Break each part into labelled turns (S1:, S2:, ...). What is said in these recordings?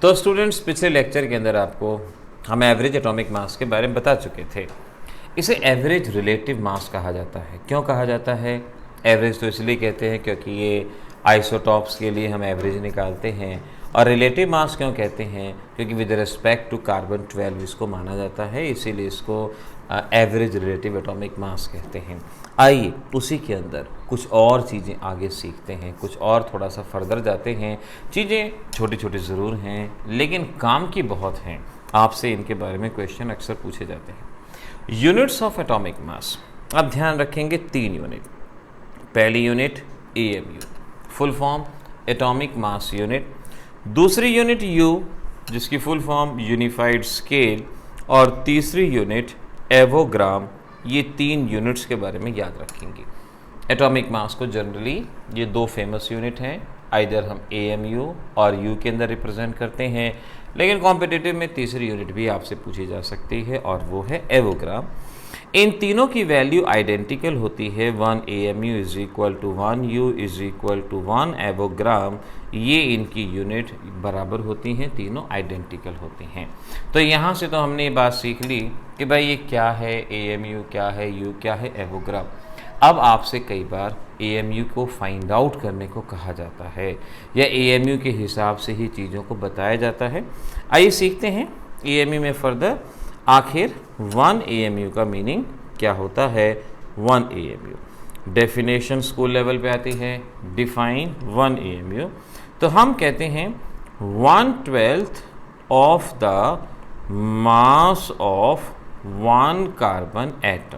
S1: तो स्टूडेंट्स, पिछले लेक्चर के अंदर आपको हम एवरेज एटॉमिक मास के बारे में बता चुके थे। इसे एवरेज रिलेटिव मास कहा जाता है। क्यों कहा जाता है? एवरेज तो इसलिए कहते हैं क्योंकि ये आइसोटॉप्स के लिए हम एवरेज निकालते हैं। और रिलेटिव मास क्यों कहते हैं? क्योंकि विद रिस्पेक्ट टू कार्बन 12 इसको माना जाता है, इसीलिए इसको एवरेज रिलेटिव एटॉमिक मास कहते हैं। आइए उसी के अंदर कुछ और चीज़ें आगे सीखते हैं, कुछ और थोड़ा सा फर्दर जाते हैं। चीज़ें छोटी छोटी ज़रूर हैं लेकिन काम की बहुत हैं। आपसे इनके बारे में क्वेश्चन अक्सर पूछे जाते हैं। यूनिट्स ऑफ एटॉमिक मास, अब ध्यान रखेंगे 3 यूनिट। पहली unit AMU, full form atomic mass unit. दूसरी यूनिट U, जिसकी फुल फॉर्म यूनिफाइड स्केल। और तीसरी यूनिट एवोग्राम। ये 3 यूनिट्स के बारे में याद रखेंगे। एटॉमिक मास को जनरली ये 2 फेमस यूनिट हैं, आइदर हम AMU और U के अंदर रिप्रेजेंट करते हैं, लेकिन कॉम्पिटिटिव में तीसरी यूनिट भी आपसे पूछी जा सकती है और वो है एवोग्राम। इन तीनों की वैल्यू आइडेंटिकल होती है, 1 AMU is equal to 1 U is equal to 1 avogram. ये इनकी यूनिट बराबर होती हैं, तीनों आइडेंटिकल होती हैं। तो यहाँ से तो हमने ये बात सीख ली कि भाई ये क्या है, AMU क्या है, U क्या है, एवोग्राम। अब आपसे कई बार AMU को फाइंड आउट करने को कहा जाता है या AMU के हिसाब से ही चीज़ों को बताया जाता है। आइए सीखते हैं AMU में फर्दर आखिर 1 AMU का मीनिंग क्या होता है। 1 AMU डेफिनेशन स्कूल लेवल पे आती है। डिफाइन 1 AMU, तो हम कहते हैं 1/12 of the mass of 1 carbon atom,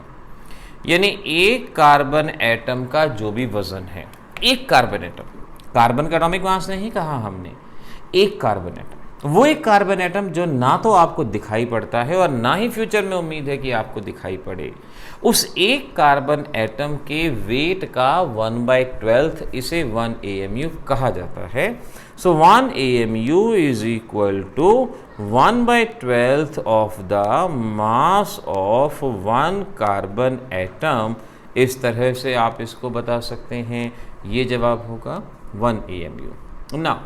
S1: यानी एक कार्बन एटम का जो भी वजन है, एक कार्बन एटम, कार्बन का एटॉमिक मास नहीं कहा हमने, एक कार्बन एटम, वो एक कार्बन एटम जो ना तो आपको दिखाई पड़ता है और ना ही फ्यूचर में उम्मीद है कि आपको दिखाई पड़े, उस एक कार्बन एटम के वेट का 1/12 इसे 1 AMU कहा जाता है। So 1 AMU is equal to 1/12 of the mass of 1 carbon atom. इस तरह से आप इसको बता सकते हैं। ये जवाब होगा 1 AMU। ना,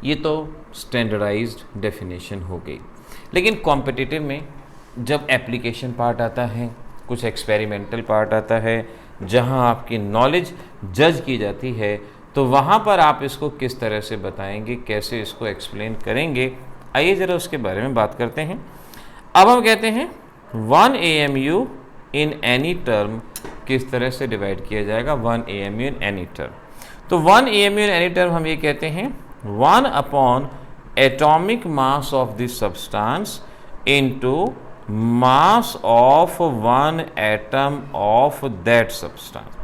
S1: ये तो स्टैंडर्डाइज्ड डेफिनेशन हो गई, लेकिन कॉम्पिटिटिव में जब एप्लीकेशन पार्ट आता है, कुछ एक्सपेरिमेंटल पार्ट आता है, जहां आपकी नॉलेज जज की जाती है, तो वहां पर आप इसको किस तरह से बताएंगे, कैसे इसको एक्सप्लेन करेंगे, आइए ज़रा उसके बारे में बात करते हैं। अब हम कहते हैं 1 AMU इन एनी टर्म किस तरह से डिवाइड किया जाएगा। 1 AMU इन एनी टर्म, तो 1 AMU इन एनी टर्म हम ये कहते हैं 1 upon atomic mass of this substance into mass of 1 atom of that substance.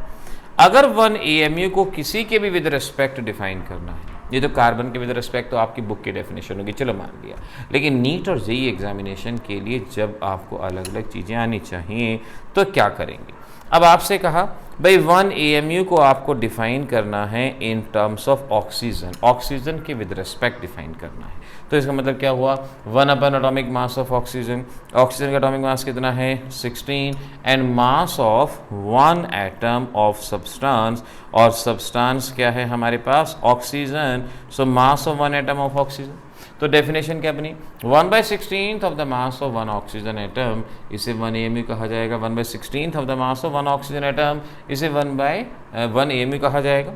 S1: अगर 1 AMU को किसी के भी विद रिस्पेक्ट डिफाइन करना है, ये तो कार्बन के विद रिस्पेक्ट तो आपकी बुक की डेफिनेशन होगी, चलो मान लिया, लेकिन नीट और जेईई एग्जामिनेशन के लिए जब आपको अलग अलग चीज़ें आनी चाहिए तो क्या करेंगे। अब आपसे कहा भाई 1 AMU को आपको डिफाइन करना है in terms of oxygen, oxygen के विद रिस्पेक्ट डिफाइन करना है। तो इसका मतलब क्या हुआ, 1 अपन atomic mass of oxygen, oxygen का एटॉमिक मास कितना है 16, and mass of 1 atom of substance, और सब्सटेंस क्या है हमारे पास, oxygen. So mass of 1 atom of oxygen, तो डेफिनेशन क्या बनी, 1/16 of the mass of 1 oxygen atom, इसे 1 AMU कहा जाएगा। 1/16 of the mass of 1 oxygen atom, इसे 1 AMU कहा जाएगा।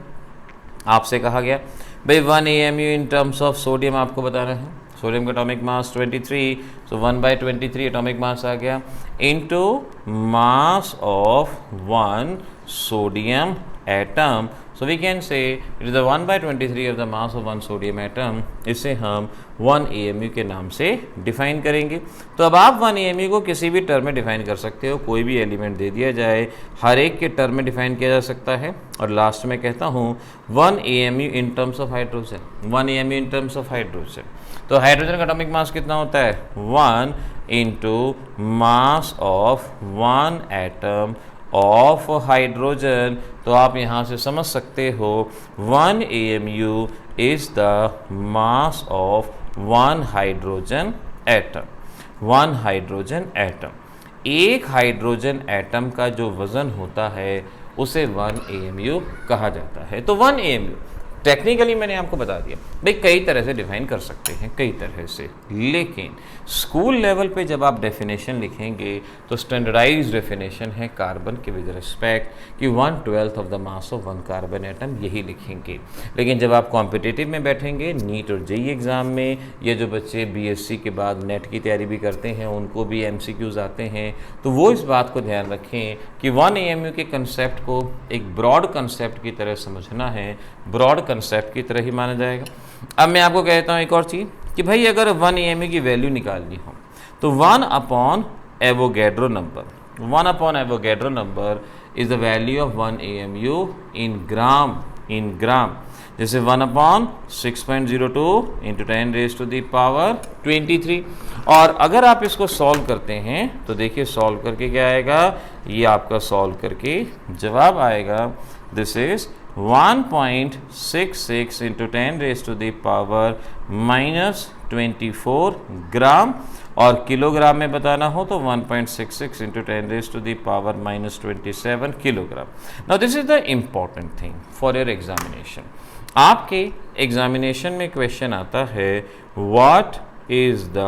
S1: आपसे कहा गया भाई 1 AMU in terms of sodium आपको बताना है। सोडियम का एटॉमिक मास 23, सो 1/23 एटॉमिक मास आ गया into mass of 1 sodium atom. So we can say it is the 1/23 of the mass of 1 sodium atom। इसे हम 1 AMU के नाम से डिफाइन करेंगे। तो अब आप 1 AMU को किसी भी टर्म में डिफाइन कर सकते हो, कोई भी एलिमेंट दे दिया जाए, हर एक के टर्म में डिफाइन किया जा सकता है। और लास्ट में कहता हूँ 1 AMU in terms of hydrogen, 1 AMU in terms of hydrogen. तो हाइड्रोजन का एटॉमिक मास कितना होता है 1 into mass of 1 atom of hydrogen. तो आप यहाँ से समझ सकते हो 1 AMU is the mass of 1 hydrogen atom. 1 hydrogen atom, एक हाइड्रोजन एटम का जो वजन होता है उसे 1 AMU कहा जाता है। तो 1 AMU टेक्निकली मैंने आपको बता दिया भाई, कई तरह से डिफाइन कर सकते हैं, कई तरह से, लेकिन स्कूल लेवल पे जब आप डेफिनेशन लिखेंगे तो स्टैंडर्डाइज डेफिनेशन है कार्बन के विद रिस्पेक्ट कि 1/12 of the mass of 1 carbon atom, यही लिखेंगे। लेकिन जब आप कॉम्पिटिटिव में बैठेंगे, नीट और जेईई एग्ज़ाम में, ये जो बच्चे बीएससी के बाद नेट की तैयारी भी करते हैं उनको भी एमसीक्यूज आते हैं, तो वो इस बात को ध्यान रखें कि 1 AMU के कंसेप्ट को एक ब्रॉड कंसेप्ट की तरह समझना है, ब्रॉड कंसेप्ट की तरह ही माना जाएगा। अब मैं आपको कहता हूँ एक और चीज़ कि भाई अगर 1 AMU की वैल्यू निकालनी हो तो 1/Avogadro number, 1/Avogadro number is the value of 1 AMU इन ग्राम, जैसे 1/6.02 इंटू 10⁻⁻23। और अगर आप इसको सॉल्व करते हैं तो देखिए सॉल्व करके क्या आएगा, ये आपका सॉल्व करके जवाब आएगा, दिस इज 1.66 इंटू 10⁻⁻24 ग्राम, और किलोग्राम में बताना हो तो 1.66 into 10⁻⁻27 kilogram. Now this is the important thing for your examination. आपके एग्जामिनेशन में क्वेश्चन आता है what is the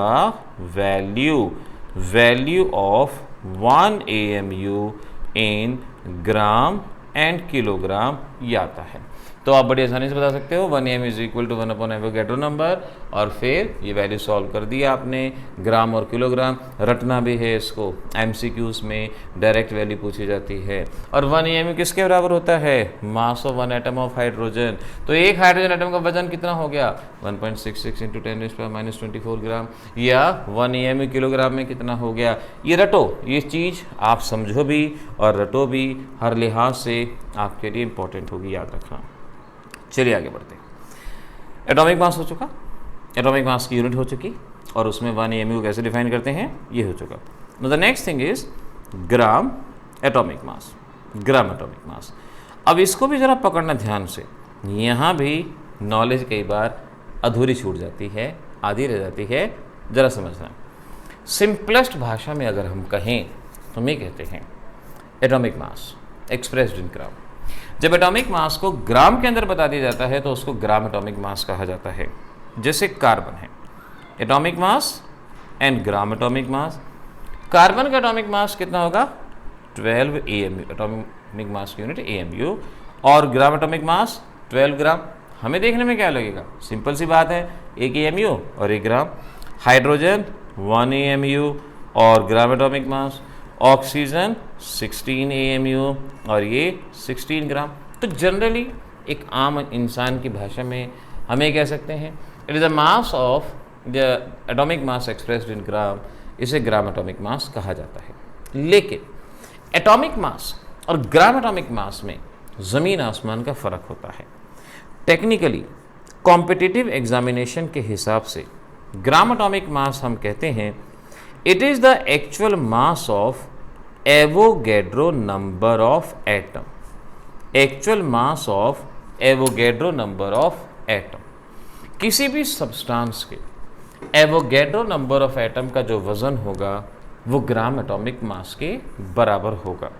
S1: value of 1 AMU in gram and kilogram, ये आता है। तो आप बड़ी आसानी से बता सकते हो 1 AMU is equal to 1/Avogadro number, और फिर ये वैल्यू सॉल्व कर दिया आपने, ग्राम और किलोग्राम। रटना भी है इसको, MCQs में डायरेक्ट वैल्यू पूछी जाती है। और 1 AMU किसके बराबर होता है, मास ऑफ 1 एटम ऑफ हाइड्रोजन। तो एक हाइड्रोजन एटम का वजन कितना हो गया, 1.66 इंटू 10⁻⁻24 ग्राम, या 1 AMU किलोग्राम में कितना हो गया। ये रटो, ये चीज़ आप समझो भी और रटो भी, हर लिहाज से आपके लिए इंपॉर्टेंट होगी, याद रखना। चलिए आगे बढ़ते हैं। एटॉमिक मास हो चुका, एटॉमिक मास की यूनिट हो चुकी, और उसमें 1 AMU को कैसे डिफाइन करते हैं ये हो चुका। The next thing is gram atomic mass, gram atomic mass. अब इसको भी ज़रा पकड़ना ध्यान से, यहाँ भी नॉलेज कई बार अधूरी छूट जाती है, आधी रह जाती है, ज़रा समझना। सिंपलेस्ट भाषा में अगर हम कहें तो हम ये कहते हैं एटॉमिक मास एक्सप्रेस्ड इन ग्राम। जब एटॉमिक मास को ग्राम के अंदर बता दिया जाता है तो उसको ग्राम एटॉमिक मास कहा जाता है। जैसे कार्बन है, atomic mass and gram atomic mass. Carbon का एटॉमिक मास कितना होगा, 12 AMU, एटॉमिक मास की यूनिट AMU, और ग्राम एटॉमिक मास 12 ग्राम। हमें देखने में क्या लगेगा, सिंपल सी बात है, एक AMU और एक ग्राम। हाइड्रोजन 1 AMU और ग्राम एटॉमिक मास। ऑक्सीजन 16 AMU और ये 16 ग्राम। तो जनरली एक आम इंसान की भाषा में हमें कह सकते हैं it is the mass of the atomic mass expressed in gram, इसे ग्राम एटॉमिक मास कहा जाता है। लेकिन एटॉमिक मास और ग्राम एटॉमिक मास में ज़मीन आसमान का फ़र्क होता है। टेक्निकली कॉम्पिटिटिव एग्जामिनेशन के हिसाब से ग्राम एटॉमिक मास हम कहते हैं it is the actual mass of Avogadro number of atom, actual mass of Avogadro number of atom. किसी भी सब्सटेंस के एवोगैड्रो नंबर ऑफ एटम का जो वज़न होगा वो ग्राम एटॉमिक मास के बराबर होगा।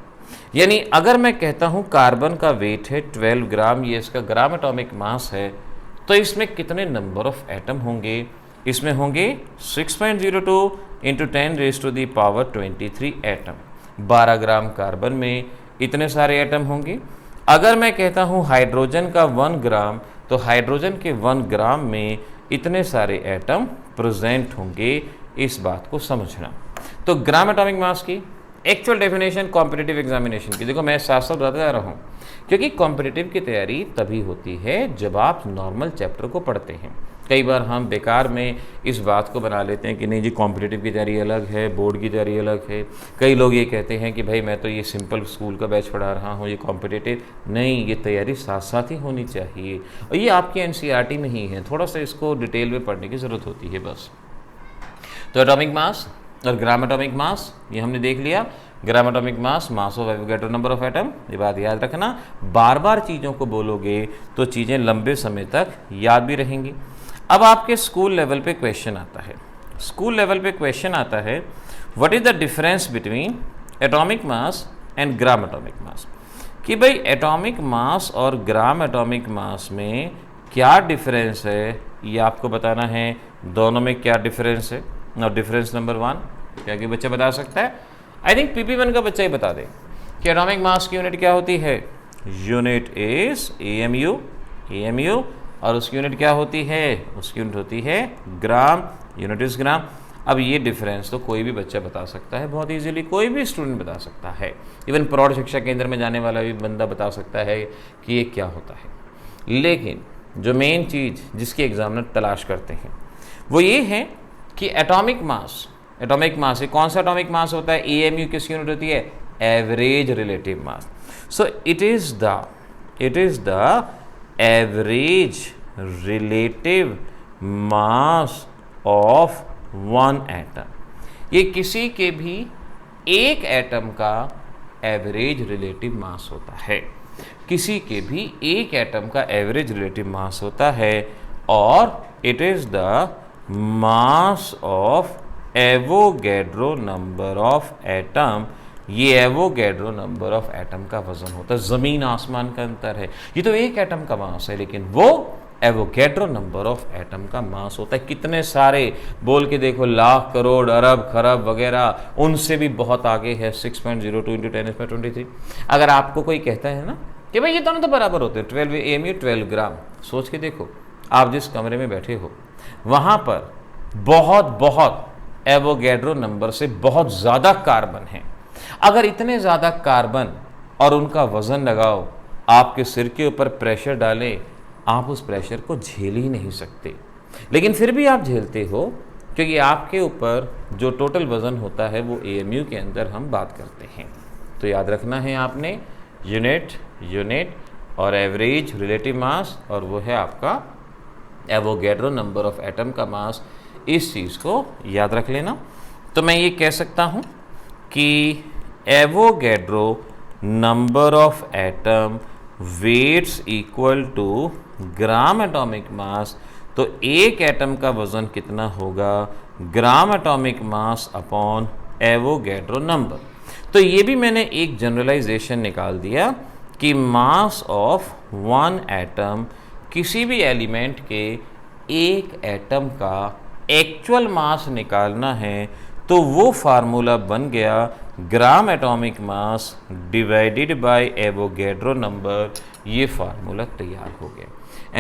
S1: यानी अगर मैं कहता हूँ कार्बन का वेट है 12 ग्राम, ये इसका ग्राम एटॉमिक मास है, तो इसमें कितने नंबर ऑफ एटम होंगे, इसमें होंगे 6.02 इंटू 10⁻23 एटम। 12 ग्राम कार्बन में इतने सारे एटम होंगे। अगर मैं कहता हूँ हाइड्रोजन का 1 ग्राम, तो हाइड्रोजन के 1 ग्राम में इतने सारे एटम प्रेजेंट होंगे। इस बात को समझना। तो ग्राम एटॉमिक मास की एक्चुअल डेफिनेशन कॉम्पिटिटिव एग्जामिनेशन की, देखो मैं साथ साथ बताता जा रहा हूँ क्योंकि कॉम्पिटिटिव की तैयारी तभी होती है जब आप नॉर्मल चैप्टर को पढ़ते हैं। कई बार हम बेकार में इस बात को बना लेते हैं कि नहीं जी कॉम्पिटिटिव की तैयारी अलग है, बोर्ड की तैयारी अलग है। कई लोग ये कहते हैं कि भाई मैं तो ये सिंपल स्कूल का बैच पढ़ा रहा हूँ, ये कॉम्पिटिटिव नहीं, ये तैयारी साथ साथ ही होनी चाहिए। और ये आपकी NCERT में ही है, थोड़ा सा इसको डिटेल में पढ़ने की ज़रूरत होती है बस। तो एटॉमिक मास और ग्राम एटॉमिक मास ये हमने देख लिया। ग्राम atomic mass, mass of Avogadro number of atom, ये बात याद रखना। बार बार चीज़ों को बोलोगे तो चीज़ें लंबे समय तक याद भी रहेंगी। अब आपके स्कूल लेवल पे क्वेश्चन आता है, स्कूल लेवल पे क्वेश्चन आता है what is the difference between atomic mass and gram atomic मास। कि भाई एटॉमिक मास और ग्राम एटॉमिक मास में क्या डिफरेंस है, ये आपको बताना है। दोनों में क्या डिफरेंस है। और डिफरेंस नंबर 1 क्या कि बच्चा बता सकता है? आई थिंक PP1 का बच्चा ही बता दे कि एटॉमिक मास की यूनिट क्या होती है। यूनिट इज AMU, और उसकी यूनिट क्या होती है? उसकी यूनिट होती है ग्राम, यूनिट इज ग्राम। अब ये डिफरेंस तो कोई भी बच्चा बता सकता है बहुत इजीली, कोई भी स्टूडेंट बता सकता है। इवन प्रौढ़ शिक्षा केंद्र में जाने वाला भी बंदा बता सकता है कि ये क्या होता है। लेकिन जो मेन चीज़ जिसकी एग्जामिनर तलाश करते हैं वो ये है कि एटॉमिक मास ये कौन सा एटॉमिक मास होता है? AMU किसकी यूनिट होती है? Average relative mass. So it is the average relative mass of one atom. ये किसी के भी एक एटम का एवरेज रिलेटिव मास होता है, किसी के भी एक एटम का एवरेज रिलेटिव मास होता है, और it is the mass of Avogadro number of atom. ये एवोगैड्रो नंबर ऑफ एटम का वजन होता है। ज़मीन आसमान का अंतर है, ये तो एक एटम का मास है, लेकिन वो एवोगैड्रो नंबर ऑफ एटम का मास होता है। कितने सारे बोल के देखो, लाख, करोड़, अरब, खरब वगैरह, उनसे भी बहुत आगे है। 6.02 × 10⁻23। अगर आपको कोई कहता है ना कि भाई ये दोनों तो बराबर होते हैं, 12 AMU 12 ग्राम, सोच के देखो आप जिस कमरे में बैठे हो वहाँ पर बहुत एवोगैड्रो नंबर से बहुत ज़्यादा कार्बन है। अगर इतने ज़्यादा कार्बन और उनका वज़न लगाओ, आपके सिर के ऊपर प्रेशर डालें, आप उस प्रेशर को झेल ही नहीं सकते। लेकिन फिर भी आप झेलते हो, क्योंकि आपके ऊपर जो टोटल वज़न होता है वो AMU के अंदर हम बात करते हैं। तो याद रखना है आपने यूनिट और एवरेज रिलेटिव मास, और वो है आपका एवोगैड्रो नंबर ऑफ एटम का मास। इस चीज़ को याद रख लेना। तो मैं ये कह सकता हूँ कि Avogadro number of atom weighs equal to gram atomic mass. तो एक एटम का वज़न कितना होगा? Gram atomic mass upon Avogadro number. तो ये भी मैंने एक जनरलाइजेशन निकाल दिया कि मास ऑफ वन एटम, किसी भी एलिमेंट के एक एटम का एक्चुअल मास निकालना है तो वो फार्मूला बन गया ग्राम atomic mass divided by Avogadro number. ये फार्मूला तैयार हो गया।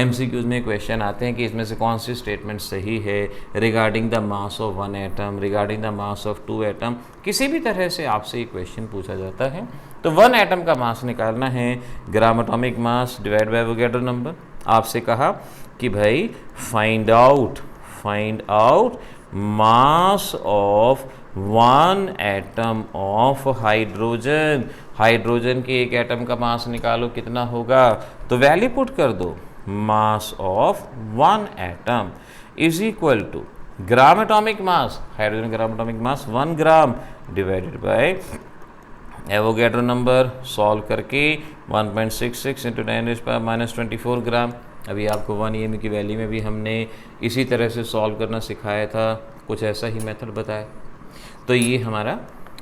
S1: MCQs में क्वेश्चन आते हैं कि इसमें से कौन सी स्टेटमेंट सही है regarding the mass of one atom, regarding the mass of two atom. किसी भी तरह से आपसे ये क्वेश्चन पूछा जाता है तो वन एटम का मास निकालना है, ग्राम atomic mass divide by Avogadro number. आपसे कहा कि भाई find out mass of one atom of hydrogen. Hydrogen के एक एटम का मास निकालो, कितना होगा? तो वैल्यू पुट कर दो, mass of one atom is equal to gram atomic mass, hydrogen gram atomic mass 1 gram divided by Avogadro number. Solve करके 1.66 × 10⁻24 ग्राम। अभी आपको 1 AMU की वैल्यू में भी हमने इसी तरह से सॉल्व करना सिखाया था, कुछ ऐसा ही मेथड बताया। तो ये हमारा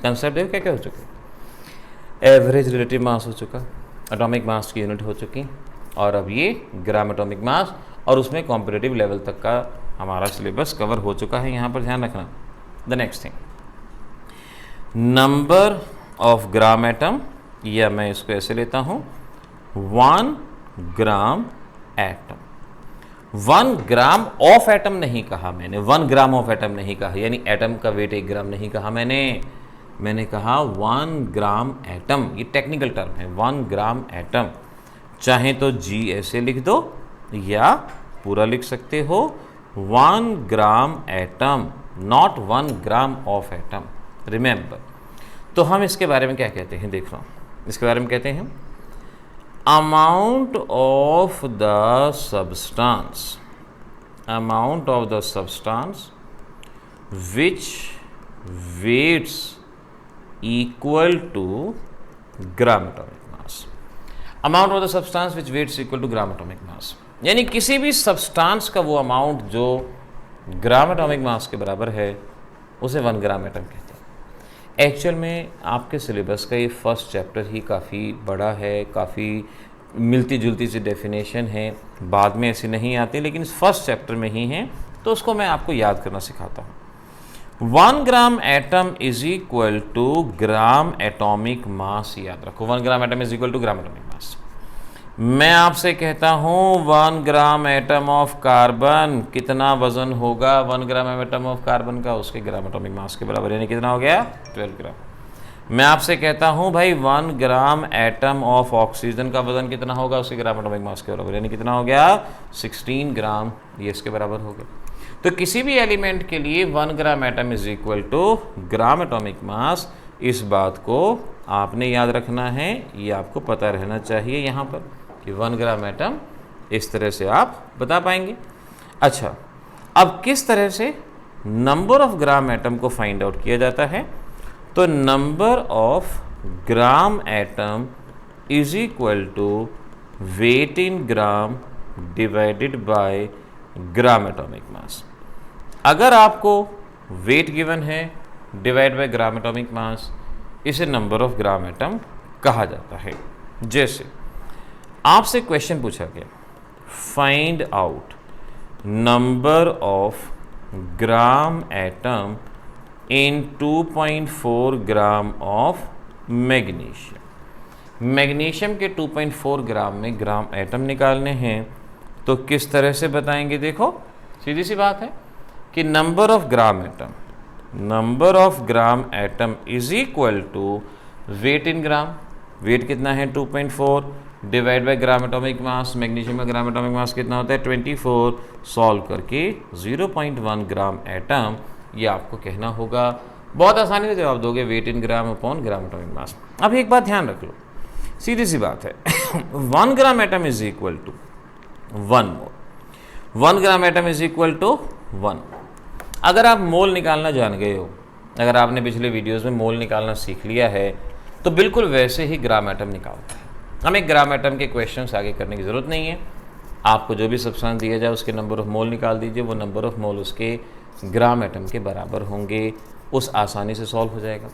S1: कंसेप्ट है। क्या क्या हो चुका? एवरेज रिलेटिव मास हो चुका, एटॉमिक मास की यूनिट हो चुकी, और अब ये ग्राम एटॉमिक मास, और उसमें कॉम्पिटिटिव लेवल तक का हमारा सिलेबस कवर हो चुका है। यहाँ पर ध्यान रखना। The next thing, number of gram atom, या मैं इसको ऐसे लेता हूँ 1 gram atom. 1 gram of atom नहीं कहा मैंने, 1 ग्राम ऑफ एटम नहीं कहा, यानी एटम का वेट 1 ग्राम नहीं कहा मैंने कहा 1 ग्राम एटम। ये टेक्निकल टर्म है, 1 ग्राम एटम। चाहे तो G ऐसे लिख दो या पूरा लिख सकते हो, 1 gram atom, not 1 gram of atom, remember. तो हम इसके बारे में क्या कहते हैं, देख रहा हूँ, इसके बारे में कहते हैं amount of the substance which weights equal to gram atomic mass। amount of the substance which weights equal to gram atomic mass, यानी किसी भी सब्सटेंस का वो अमाउंट जो ग्राम एटॉमिक मास के बराबर है उसे 1 ग्राम एटम कहते हैं। एक्चुअल में आपके सिलेबस का ये फर्स्ट चैप्टर ही काफ़ी बड़ा है, काफ़ी मिलती जुलती सी डेफिनेशन है, बाद में ऐसी नहीं आती, लेकिन इस फर्स्ट चैप्टर में ही है, तो उसको मैं आपको याद करना सिखाता हूँ। 1 gram atom is equal to gram atomic mass, याद रखो 1 gram atom is equal to gram atomic mass. मैं आपसे कहता हूँ 1 ग्राम एटम ऑफ कार्बन कितना वजन होगा, 1 ग्राम एटम ऑफ कार्बन का उसके ग्राम एटॉमिक मास के बराबर, यानी कितना हो गया 12 ग्राम। मैं आपसे कहता हूँ भाई 1 ग्राम एटम ऑफ ऑक्सीजन का वजन कितना होगा, उसके ग्राम एटॉमिक मास के बराबर, यानी कितना हो गया 16 ग्राम, ये इसके बराबर हो गया। तो किसी भी एलिमेंट के लिए 1 gram atom is equal to gram atomic mass, इस बात को आपने याद रखना है, ये आपको पता रहना चाहिए यहाँ पर कि 1 ग्राम एटम, इस तरह से आप बता पाएंगे। अच्छा, अब किस तरह से नंबर ऑफ ग्राम एटम को फाइंड आउट किया जाता है, तो number of gram atom is equal to weight in gram divided by gram atomic mass. अगर आपको वेट गिवन है divide by gram atomic mass, इसे नंबर ऑफ ग्राम एटम कहा जाता है। जैसे आपसे क्वेश्चन पूछा गया, find out number of gram atom in 2.4 gram of magnesium. Magnesium के 2.4 ग्राम में ग्राम एटम निकालने हैं, तो किस तरह से बताएंगे? देखो सीधी सी बात है कि number of gram atom is equal to weight in gram, weight कितना है 2.4 divide by gram atomic mass, magnesium का ग्राम एटॉमिक मास कितना होता है 24, सॉल्व करके 0.1 ग्राम एटम, ये आपको कहना होगा। बहुत आसानी से जवाब दोगे, weight in gram upon gram atomic mass. अब एक बात ध्यान रख लो, सीधी सी बात है 1 gram atom is equal to 1 mole, 1 gram atom is equal to 1। अगर आप मोल निकालना जान गए हो, अगर आपने पिछले वीडियोस में मोल निकालना सीख लिया है, तो बिल्कुल वैसे ही ग्राम एटम निकालते हैं। हमें ग्राम एटम के क्वेश्चंस आगे करने की ज़रूरत नहीं है। आपको जो भी सब्सटेंस दिया जाए उसके नंबर ऑफ मोल निकाल दीजिए, वो नंबर ऑफ मोल उसके ग्राम एटम के बराबर होंगे, उस आसानी से सॉल्व हो जाएगा।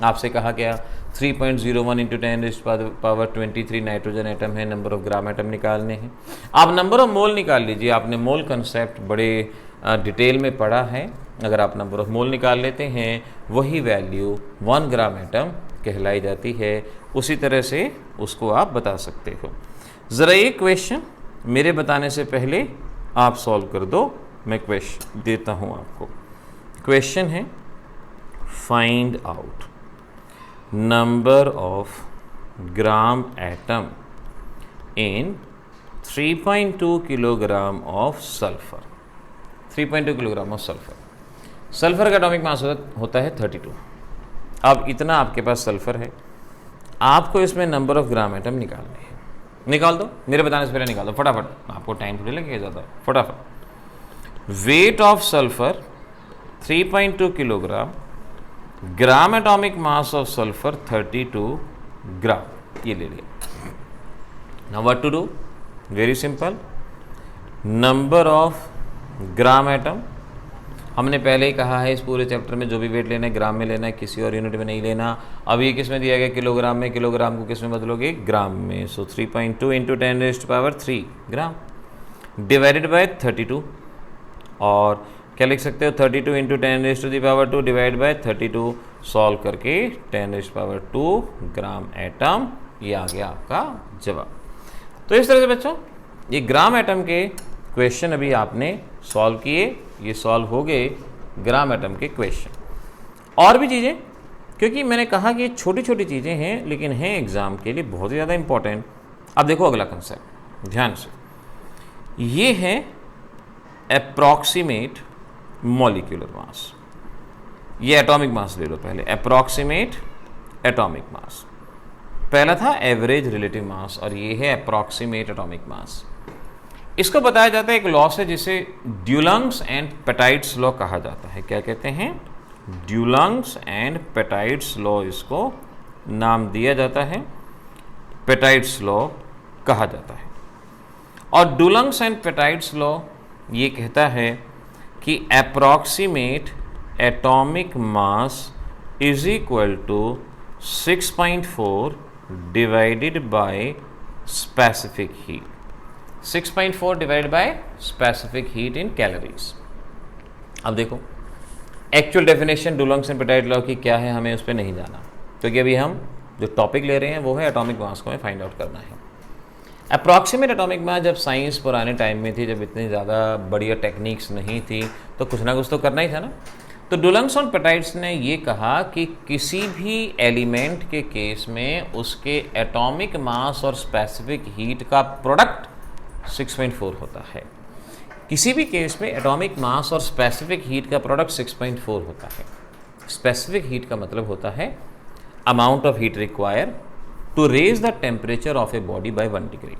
S1: आपसे कहा गया 3.01 इंटू 10⁻23 नाइट्रोजन एटम है, नंबर ऑफ ग्राम एटम निकालने हैं। आप नंबर ऑफ मोल निकाल लीजिए, आपने मोल कंसेप्ट बड़े डिटेल में पढ़ा है। अगर आप नंबर ऑफ मोल निकाल लेते हैं, वही वैल्यू 1 ग्राम एटम कहलाई जाती है। उसी तरह से उसको आप बता सकते हो। ज़रा ये क्वेश्चन मेरे बताने से पहले आप सॉल्व कर दो, मैं क्वेश्चन देता हूँ आपको। क्वेश्चन है find out number of gram atom in 3.2 kilogram of sulphur. 3.2 kilogram of sulphur. Sulphur का एटॉमिक मास होता है 32। अब इतना आपके पास सल्फर है, आपको इसमें नंबर ऑफ ग्राम एटम निकालने हैं। निकाल दो, मेरे बताने से पहले निकाल दो फटाफट, आपको टाइम थोड़ी लगेगा ज़्यादा, फटाफट। Weight of sulphur 3.2 kilogram, gram atomic mass of sulphur 32 gram, ये ले लिया। Now what to do? Very simple, number of gram atom, हमने पहले ही कहा है इस पूरे चैप्टर में जो भी वेट लेना है ग्राम में लेना है, किसी और यूनिट में नहीं लेना। अब ये किस में दिया गया? किलोग्राम में। किलोग्राम को किस में बदलोगे? ग्राम में। सो 3.2 इंटू 10⁻³ ग्राम डिवाइडेड बाय 32, और क्या लिख सकते हो 32 इंटू 10⁻² डिवाइड बाय 32, सॉल्व करके 10⁻² ग्राम एटम, ये आ गया आपका जवाब। तो इस तरह से बच्चों ये ग्राम एटम के क्वेश्चन अभी आपने सॉल्व किए, ये सॉल्व हो गए ग्राम एटम के क्वेश्चन। और भी चीज़ें, क्योंकि मैंने कहा कि छोटी छोटी चीज़ें हैं लेकिन हैं एग्ज़ाम के लिए बहुत ही ज़्यादा इंपॉर्टेंट। अब देखो अगला कंसेप्ट ध्यान से, ये है अप्रॉक्सीमेट मॉलिक्यूलर मास। ये एटॉमिक मास ले लो पहले, अप्रॉक्सीमेट एटॉमिक मास। पहला था एवरेज रिलेटिव मास और ये है अप्रॉक्सीमेट एटॉमिक मास। इसको बताया जाता है एक लॉ से जिसे ड्यूलंग्स एंड पेटाइट्स लॉ कहा जाता है। क्या कहते हैं? ड्यूलंग्स एंड पेटाइट्स लॉ, इसको नाम दिया जाता है, पेटाइट्स लॉ कहा जाता है। और ड्यूलंग्स एंड पेटाइट्स लॉ ये कहता है कि approximate atomic mass is equal to 6.4 divided by specific heat. 6.4 divided by specific heat in calories. अब देखो actual definition Dulong's and Petit's law की क्या है, हमें उस पर नहीं जाना, क्योंकि अभी हम जो टॉपिक ले रहे हैं वो है एटॉमिक मास को हमें फाइंड आउट करना है। अप्रॉक्सीमेट एटॉमिक मास, जब साइंस पुराने टाइम में थी, जब इतनी ज़्यादा बढ़िया टेक्निक्स नहीं थी, तो कुछ ना कुछ तो करना ही था ना। तो डुलोंग्स और पेटाइट्स ने ये कहा कि किसी भी एलिमेंट के केस में उसके एटॉमिक मास और स्पेसिफिक हीट का प्रोडक्ट 6.4 होता है। किसी भी केस में एटॉमिक मास और स्पेसिफिक हीट का प्रोडक्ट 6.4 होता है। स्पेसिफिक हीट का मतलब होता है amount of heat require to raise the temperature of a body by 1 degree.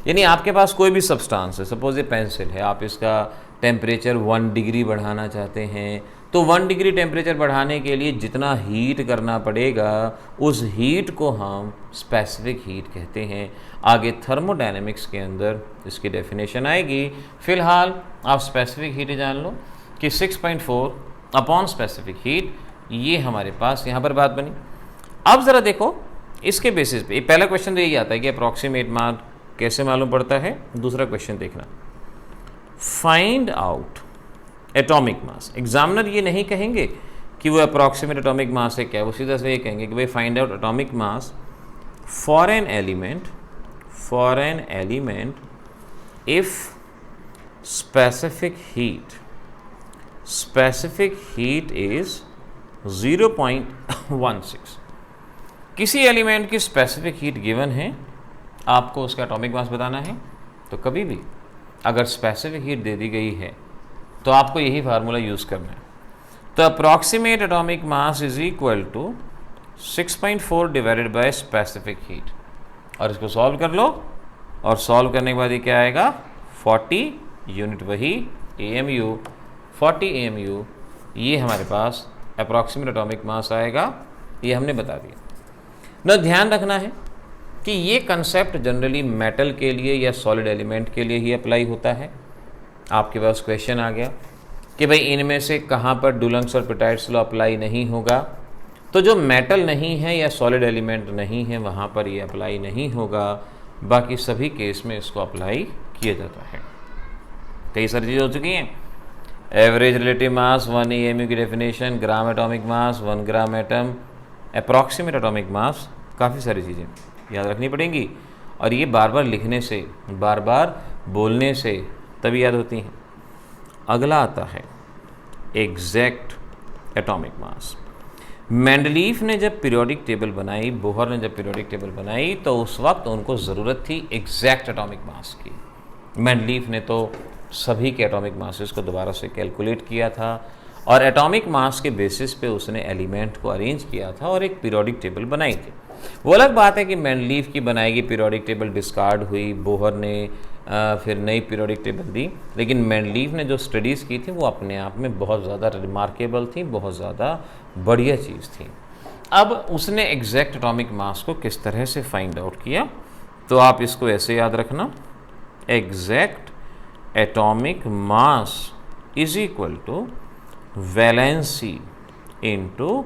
S1: यानी आपके पास कोई भी सब्सटेंस है, सपोज ये पेंसिल है, आप इसका टेम्परेचर 1 डिग्री बढ़ाना चाहते हैं, तो 1 डिग्री टेम्परेचर बढ़ाने के लिए जितना हीट करना पड़ेगा उस हीट को हम स्पेसिफिक हीट कहते हैं। आगे थर्मोडायनेमिक्स के अंदर इसकी डेफिनेशन आएगी। फिलहाल आप स्पेसिफिक हीट जान लो कि 6.4 अपॉन स्पेसिफिक हीट, ये हमारे पास यहाँ पर बात बनी। अब ज़रा देखो इसके बेसिस पे, पहला क्वेश्चन तो यही आता है कि अप्रॉक्सीमेट मास कैसे मालूम पड़ता है। दूसरा क्वेश्चन देखना, find out atomic mass. Examiner ये नहीं कहेंगे कि वो अप्रॉक्सीमेट एटॉमिक मास है क्या, वो सीधा से ये कहेंगे कि भाई find out atomic mass for an element if specific heat is 0.16। किसी एलिमेंट की स्पेसिफिक हीट गिवन है, आपको उसका एटॉमिक मास बताना है। तो कभी भी अगर स्पेसिफिक हीट दे दी गई है तो आपको यही फार्मूला यूज़ करना है। तो approximate atomic mass is equal to 6.4 divided by specific heat, और इसको सॉल्व कर लो, और सॉल्व करने के बाद ये क्या आएगा 40 यूनिट, वही AMU 40 AMU, ये हमारे पास अप्रॉक्सीमेट एटॉमिक मास आएगा। ये हमने बता दिया ना। ध्यान रखना है कि ये कंसेप्ट जनरली मेटल के लिए या सॉलिड एलिमेंट के लिए ही अप्लाई होता है। आपके पास क्वेश्चन आ गया कि भाई इनमें से कहाँ पर डुलोंग्स और पेटाइट्स लॉ अप्लाई नहीं होगा, तो जो मेटल नहीं है या सॉलिड एलिमेंट नहीं है वहाँ पर ये अप्लाई नहीं होगा, बाकी सभी केस में इसको अप्लाई किया जाता है। कई सारी चीज़ें हो चुकी हैं। एवरेज रिलेटिव मास 1 AMU की डेफिनेशन, ग्राम atomic mass 1 gram atom, approximate atomic मास, काफ़ी सारी चीज़ें याद रखनी पड़ेंगी, और ये बार बार लिखने से, बार बार बोलने से तभी याद होती हैं। अगला आता है एग्जैक्ट एटॉमिक मास। मेंडलीफ ने जब पीरियोडिक टेबल बनाई, बोहर ने जब पीरियोडिक टेबल बनाई, तो उस वक्त उनको ज़रूरत थी एग्जैक्ट एटॉमिक मास की। मेंडलीफ ने तो सभी के एटॉमिक मासेस को दोबारा से कैलकुलेट किया था, और एटॉमिक मास के बेसिस पे उसने एलिमेंट को अरेंज किया था और एक पीरियोडिक टेबल बनाई थी। वो अलग बात है कि मेंडलीफ की बनाई गई पीरियोडिक टेबल डिस्कार्ड हुई, बोहर ने फिर नई पीरियोडिक टेबल दी, लेकिन मेंडलीफ ने जो स्टडीज़ की थी वो अपने आप में बहुत ज़्यादा रिमार्केबल थी, बहुत ज़्यादा बढ़िया चीज़ थी। अब उसने एग्जैक्ट एटॉमिक मास को किस तरह से फाइंड आउट किया, तो आप इसको ऐसे याद रखना, exact atomic mass is equal to valency into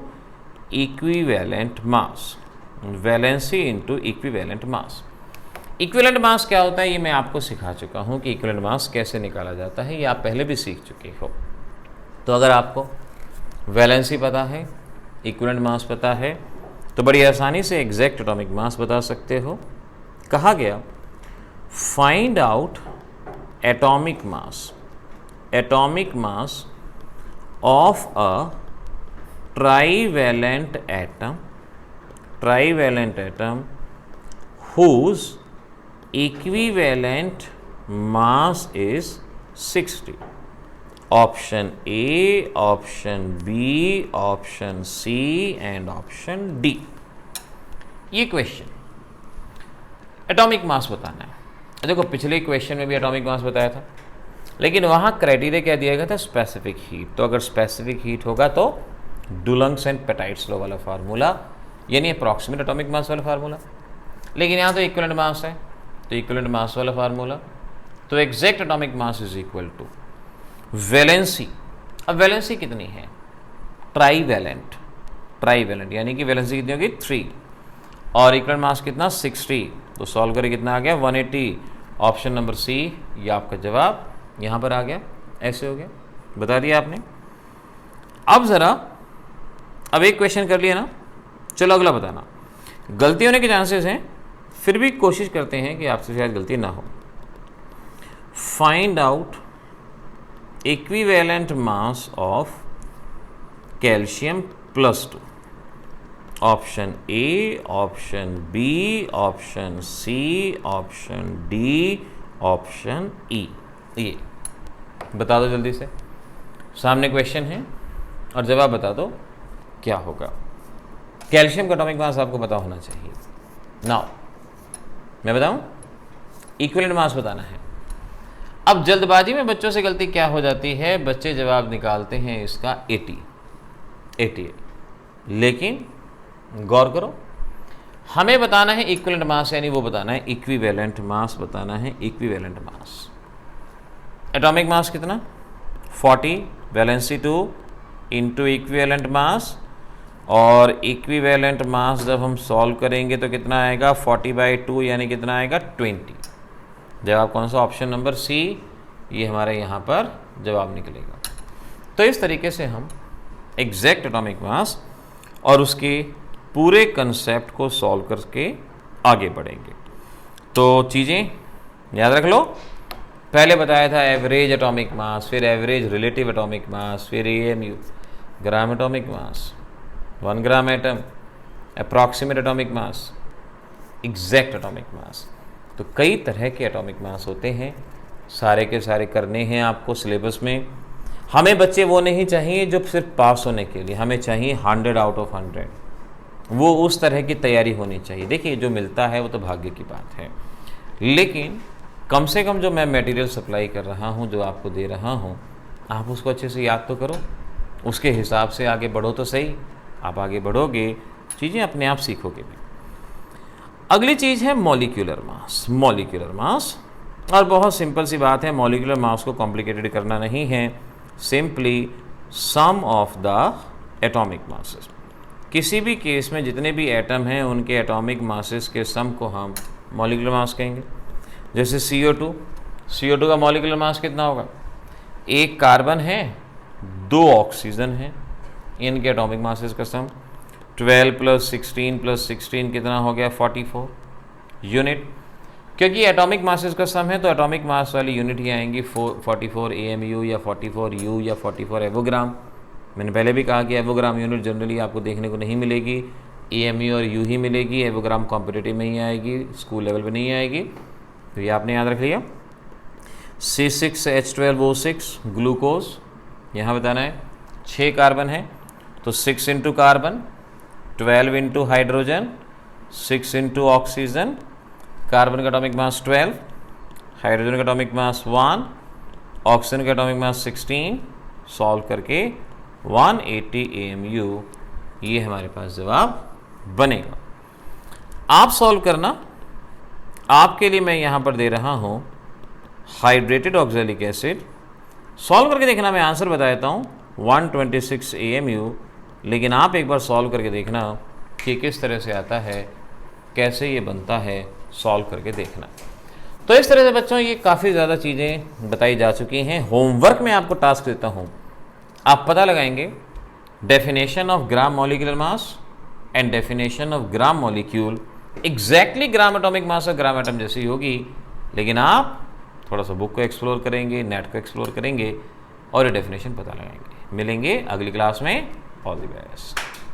S1: equivalent mass. Valency into equivalent mass. Equivalent mass क्या होता है ये मैं आपको सिखा चुका हूँ कि इक्विवेलेंट मास कैसे निकाला जाता है, ये आप पहले भी सीख चुके हो। तो अगर आपको वैलेंसी पता है, इक्विवेलेंट मास पता है, तो बड़ी आसानी से एग्जैक्ट एटॉमिक मास बता सकते हो। कहा गया find out atomic mass of a trivalent atom whose equivalent mass is 60. Option A, option B, option C and option D. ये क्वेश्चन एटॉमिक मास बताना है। देखो पिछले क्वेश्चन में भी एटॉमिक मास बताया था, लेकिन वहाँ क्राइटेरिया क्या दिया गया था, स्पेसिफिक हीट। तो अगर स्पेसिफिक हीट होगा तो डुलोंग्स एंड पेटाइट्स लॉ वाला फार्मूला, यानी अप्रॉक्सीमेट एटॉमिक मास वाला फार्मूला। लेकिन यहाँ तो इक्विवेलेंट मास है, तो इक्विवेलेंट मास वाला फार्मूला। तो exact atomic mass is equal to valency. अब वैलेंसी कितनी है, ट्राईवैलेंट। ट्राईवेलेंट, यानी कि वैलेंसी कितनी होगी 3, और इक्विवेलेंट मास कितना 60, तो सॉल्व करके कितना आ गया 180। ऑप्शन नंबर सी ये आपका जवाब यहाँ पर आ गया, ऐसे हो गया, बता दिया आपने। अब ज़रा अब एक क्वेश्चन कर लिया ना, चलो अगला बताना। गलती होने के चांसेस हैं, फिर भी कोशिश करते हैं कि आपसे शायद गलती ना हो। Find out equivalent mass of calcium +2। Option A, option B, option C, option D, option E. ये बता दो जल्दी से, सामने क्वेश्चन है और जवाब बता दो क्या होगा। कैल्शियम का एटॉमिक मास आपको पता होना चाहिए। नाउ मैं बताऊं, इक्विवेलेंट मास बताना है। अब जल्दबाजी में बच्चों से गलती क्या हो जाती है, बच्चे जवाब निकालते हैं इसका 80, लेकिन गौर करो, हमें बताना है इक्विवेलेंट मास, यानी वो बताना है इक्विवेलेंट मास, बताना है इक्विवेलेंट मास। एटॉमिक मास कितना 40, वैलेंसी 2 इंटू इक्विवेलेंट मास, और इक्विवेलेंट मास जब हम सॉल्व करेंगे तो कितना आएगा 40/2, यानी कितना आएगा 20। जवाब कौन सा, ऑप्शन नंबर सी, ये हमारे यहाँ पर जवाब निकलेगा। तो इस तरीके से हम एग्जैक्ट एटॉमिक मास और उसके पूरे कंसेप्ट को सॉल्व करके आगे बढ़ेंगे। तो चीज़ें याद रख लो, पहले बताया था एवरेज एटॉमिक मास, फिर एवरेज रिलेटिव एटॉमिक मास, फिर AMU ग्राम atomic mass, 1 gram atom, approximate atomic मास, एग्जैक्ट एटॉमिक मास। तो कई तरह के एटॉमिक मास होते हैं, सारे के सारे करने हैं आपको सिलेबस में। हमें बच्चे वो नहीं चाहिए जो सिर्फ पास होने के लिए, हमें चाहिए 100 आउट ऑफ 100, वो उस तरह की तैयारी होनी चाहिए। देखिए जो मिलता है वो तो भाग्य की बात है, लेकिन कम से कम जो मैं मटेरियल सप्लाई कर रहा हूँ, जो आपको दे रहा हूँ, आप उसको अच्छे से याद तो करो, उसके हिसाब से आगे बढ़ो तो सही। आप आगे बढ़ोगे, चीज़ें अपने आप सीखोगे भी। अगली चीज़ है मॉलिक्यूलर मास। मॉलिक्यूलर मास, और बहुत सिंपल सी बात है, मॉलिक्यूलर मास को कॉम्प्लिकेटेड करना नहीं है, simply some of the atomic masses. किसी भी केस में जितने भी एटम हैं उनके एटॉमिक मासेस के सम को हम मॉलिक्यूलर मास कहेंगे। जैसे CO2 का मॉलिक्यूलर मास कितना होगा, 1 कार्बन है, 2 ऑक्सीजन है, इनके एटॉमिक मासेस का सम 12 + 16 + 16 कितना हो गया 44 यूनिट। क्योंकि एटॉमिक मासेस का सम है तो एटॉमिक मास वाली यूनिट ही आएंगी 44 AMU या 44 U या 44 एवोग्राम। मैंने पहले भी कहा कि एवोग्राम यूनिट जनरली आपको देखने को नहीं मिलेगी, AMU और U ही मिलेगी, एवोग्राम कॉम्पिटिटिव में ही आएगी, स्कूल लेवल पे नहीं आएगी। तो ये आपने याद रख लिया। C6H12O6 ग्लूकोज, यहाँ बताना है 6 कार्बन है तो 6 into carbon, 12 into hydrogen, 6 into oxygen, carbon का एटॉमिक मास 12, हाइड्रोजन का एटॉमिक मास 1, ऑक्सीजन का एटॉमिक मास 16, सॉल्व करके 180 AMU, ये हमारे पास जवाब बनेगा। आप सॉल्व करना, आपके लिए मैं यहाँ पर दे रहा हूँ हाइड्रेटेड ऑक्सैलिक एसिड, सॉल्व करके देखना, मैं आंसर बता देता हूँ 126 AMU, लेकिन आप एक बार सॉल्व करके देखना कि किस तरह से आता है, कैसे ये बनता है, सॉल्व करके देखना। तो इस तरह से बच्चों ये काफ़ी ज़्यादा चीज़ें बताई जा चुकी हैं। होमवर्क में आपको टास्क देता हूँ, आप पता लगाएंगे definition of gram molecular mass and definition of gram molecule. Exactly gram atomic मास और ग्राम एटम जैसी होगी, लेकिन आप थोड़ा सा बुक को एक्सप्लोर करेंगे, नेट को एक्सप्लोर करेंगे और ये डेफिनेशन पता लगाएंगे। मिलेंगे अगली क्लास में। All the best.